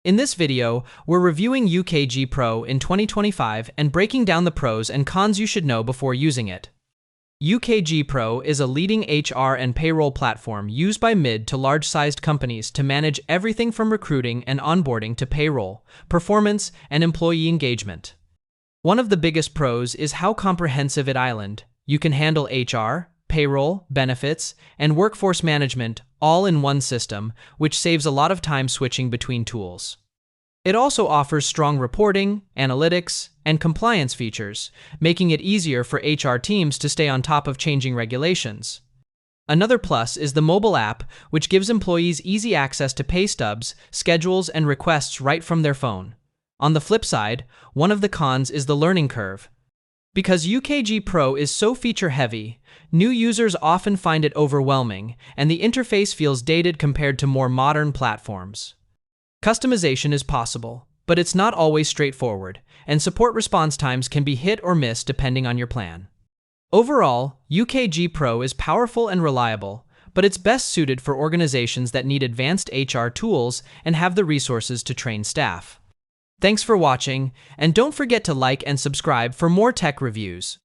In this video, we're reviewing UKG Pro in 2025 and breaking down the pros and cons you should know before using it. UKG Pro is a leading HR and payroll platform used by mid to large-sized companies to manage everything from recruiting and onboarding to payroll, performance, and employee engagement. One of the biggest pros is how comprehensive it is. You can handle HR, payroll, benefits, and workforce management all in one system, which saves a lot of time switching between tools. It also offers strong reporting, analytics, and compliance features, making it easier for HR teams to stay on top of changing regulations. Another plus is the mobile app, which gives employees easy access to pay stubs, schedules, and requests right from their phone. On the flip side, one of the cons is the learning curve. Because UKG Pro is so feature-heavy, new users often find it overwhelming, and the interface feels dated compared to more modern platforms. Customization is possible, but it's not always straightforward, and support response times can be hit or miss depending on your plan. Overall, UKG Pro is powerful and reliable, but it's best suited for organizations that need advanced HR tools and have the resources to train staff. Thanks for watching, and don't forget to like and subscribe for more tech reviews.